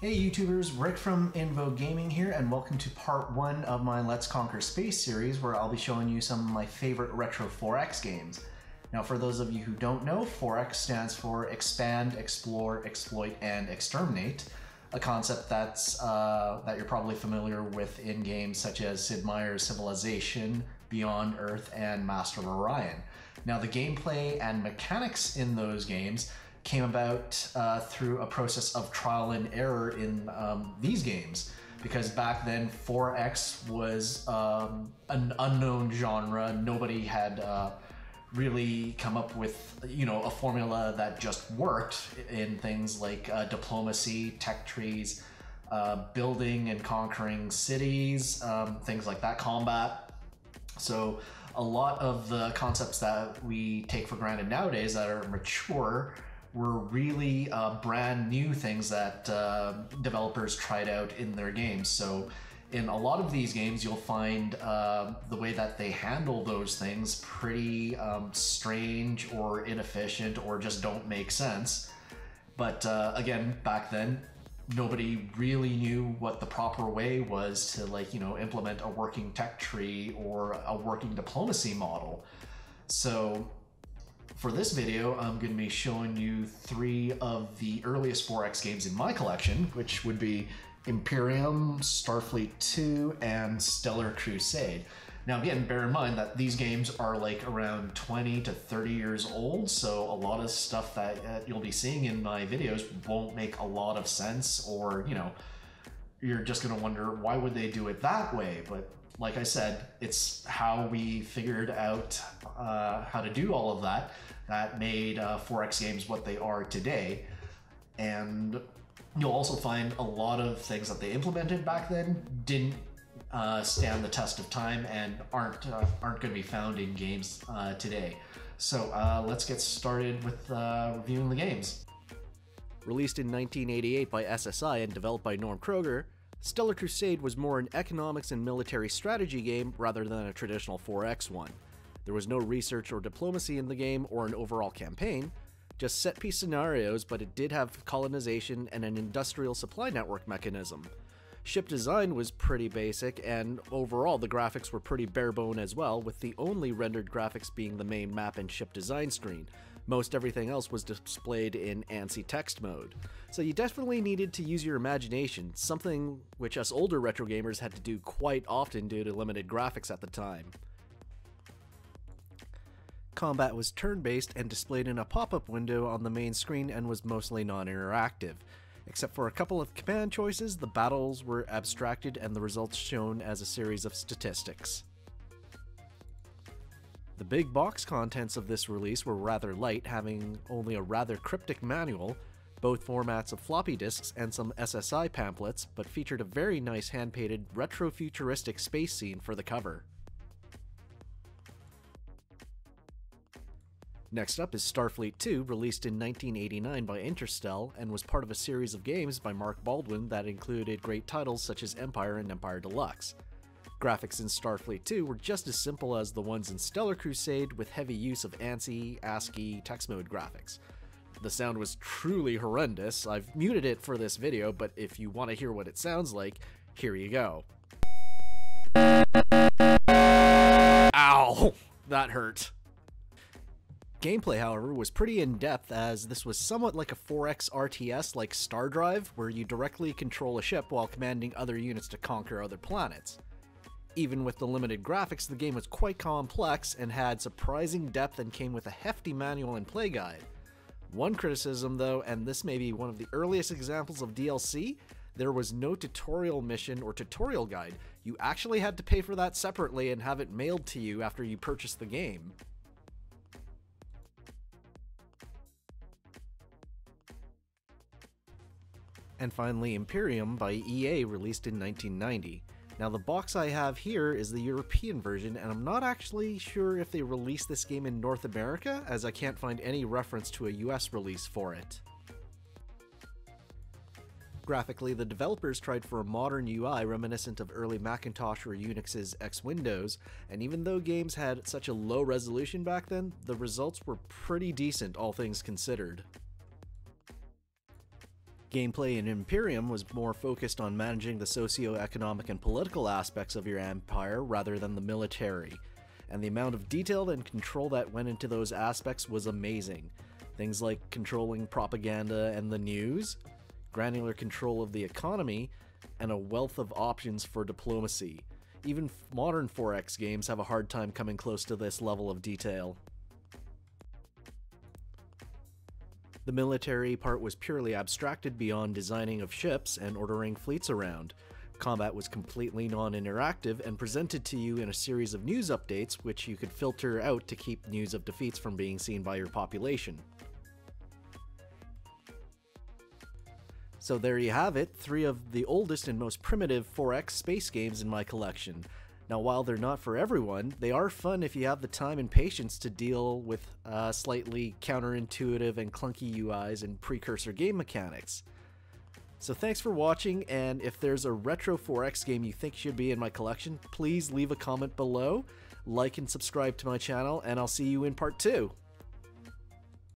Hey YouTubers, Rick from Invo Gaming here, and welcome to part 1 of my Let's Conquer Space series, where I'll be showing you some of my favorite retro 4X games. Now for those of you who don't know, 4X stands for Expand, Explore, Exploit, and Exterminate, a concept that you're probably familiar with in games such as Sid Meier's Civilization, Beyond Earth, and Master of Orion. Now the gameplay and mechanics in those games came about through a process of trial and error in these games, because back then 4X was an unknown genre. Nobody had really come up with a formula that just worked in things like diplomacy, tech trees, building and conquering cities, things like that, combat. So a lot of the concepts that we take for granted nowadays that are mature were really brand new things that developers tried out in their games. So in a lot of these games, you'll find the way that they handle those things pretty strange or inefficient or just don't make sense. But again, back then, nobody really knew what the proper way was to implement a working tech tree or a working diplomacy model. So for this video, I'm going to be showing you 3 of the earliest 4X games in my collection, which would be Imperium, Starfleet 2, and Stellar Crusade. Now again, bear in mind that these games are like around 20 to 30 years old, so a lot of stuff that you'll be seeing in my videos won't make a lot of sense, or you're just going to wonder why would they do it that way. But like I said, it's how we figured out how to do all of that made 4X games what they are today. And you'll also find a lot of things that they implemented back then didn't stand the test of time and aren't going to be found in games today. So let's get started with reviewing the games. Released in 1988 by SSI and developed by Norm Kroger, Stellar Crusade was more an economics and military strategy game rather than a traditional 4X one. There was no research or diplomacy in the game or an overall campaign, just set-piece scenarios, but it did have colonization and an industrial supply network mechanism. Ship design was pretty basic, and overall the graphics were pretty bare-bone as well, with the only rendered graphics being the main map and ship design screen. Most everything else was displayed in ANSI text mode. So you definitely needed to use your imagination, something which us older retro gamers had to do quite often due to limited graphics at the time. Combat was turn-based and displayed in a pop-up window on the main screen and was mostly non-interactive. Except for a couple of command choices, the battles were abstracted and the results shown as a series of statistics. The big box contents of this release were rather light, having only a rather cryptic manual, both formats of floppy disks and some SSI pamphlets, but featured a very nice hand-painted retro-futuristic space scene for the cover. Next up is Starfleet 2, released in 1989 by Interstel, and was part of a series of games by Mark Baldwin that included great titles such as Empire and Empire Deluxe. Graphics in Starfleet 2 were just as simple as the ones in Stellar Crusade, with heavy use of ANSI, ASCII, text mode graphics. The sound was truly horrendous. I've muted it for this video, but if you want to hear what it sounds like, here you go. Ow! That hurt. Gameplay, however, was pretty in-depth, as this was somewhat like a 4X RTS like Star Drive, where you directly control a ship while commanding other units to conquer other planets. Even with the limited graphics, the game was quite complex and had surprising depth and came with a hefty manual and play guide. One criticism though, and this may be one of the earliest examples of DLC, there was no tutorial mission or tutorial guide. You actually had to pay for that separately and have it mailed to you after you purchased the game. And finally, Imperium by EA, released in 1990. Now the box I have here is the European version, and I'm not actually sure if they released this game in North America, as I can't find any reference to a US release for it. Graphically, the developers tried for a modern UI reminiscent of early Macintosh or Unix's X Windows, and even though games had such a low resolution back then, the results were pretty decent, all things considered. Gameplay in Imperium was more focused on managing the socio-economic and political aspects of your empire rather than the military, and the amount of detail and control that went into those aspects was amazing. Things like controlling propaganda and the news, granular control of the economy, and a wealth of options for diplomacy. Even modern 4X games have a hard time coming close to this level of detail. The military part was purely abstracted beyond designing of ships and ordering fleets around. Combat was completely non-interactive and presented to you in a series of news updates, which you could filter out to keep news of defeats from being seen by your population. So there you have it, 3 of the oldest and most primitive 4X space games in my collection. Now, while they're not for everyone, they are fun if you have the time and patience to deal with slightly counterintuitive and clunky UIs and precursor game mechanics. So thanks for watching, and if there's a retro 4X game you think should be in my collection, please leave a comment below, like and subscribe to my channel, and I'll see you in part 2.